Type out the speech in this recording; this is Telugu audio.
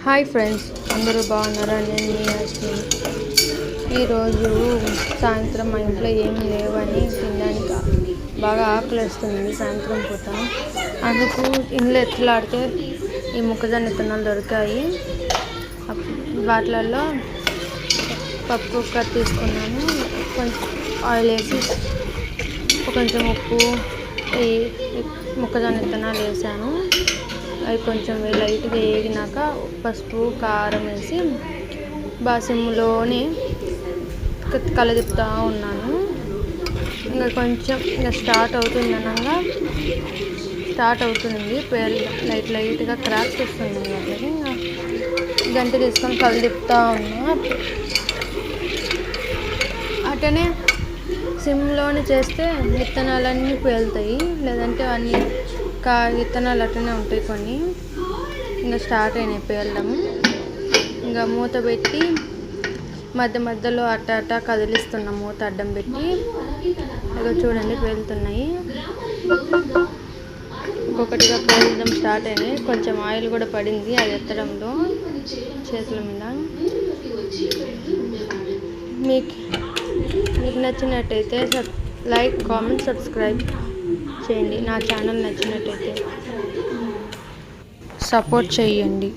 హాయ్ ఫ్రెండ్స్, అందరూ బాగున్నారా? నేను మీ అశ్విని. ఈరోజు సాయంత్రం మా ఇంట్లో ఏమి లేవని తినడానికి బాగా ఆకలిస్తుంది సాయంత్రం పూట. అందుకు ఇంట్లో ఎట్లాడితే ఈ మొక్కజొన్న విత్తనాలు దొరికాయి. వాటిలలో పప్పు కుక్కర్ తీసుకున్నాను. కొంచెం ఆయిల్ వేసి కొంచెం ఉప్పు ఈ మొక్కజొన్న విత్తనాలు వేసాను. అవి కొంచెం లైట్గా వేగినాక పసుపు కారం వేసి బాసిమ్లోనే కలదిప్పుతూ ఉన్నాను. ఇంకా కొంచెం స్టార్ట్ అవుతుంది లైట్గా క్రాక్స్ వస్తుంది. అట్లకి ఇంకా గంట తీసుకొని కలదిప్పుతూ ఉన్నా. అట్లనే సిమ్లోనే చేస్తే విత్తనాలన్నీ పేలుతాయి, లేదంటే అన్నీ విత్తనాలు అట్లనే ఉంటాయి. కొన్ని ఇంకా స్టార్ట్ అయినాయి పేలడం. ఇంకా మూత పెట్టి మధ్యలో అట్ట కదిలిస్తున్నాం. మూత అడ్డం పెట్టి ఏదో చూడండి పేలుతున్నాయి. ఒక్కొక్కటిగా పేలడం స్టార్ట్ అయినాయి. కొంచెం ఆయిల్ కూడా పడింది అది ఎత్తడంలో చేతుల మీద. మీకు నచ్చినట్టయితే లైక్, కామెంట్, సబ్స్క్రైబ్ చేయండి. నా ఛానల్ నచ్చినట్టయితే సపోర్ట్ చేయండి.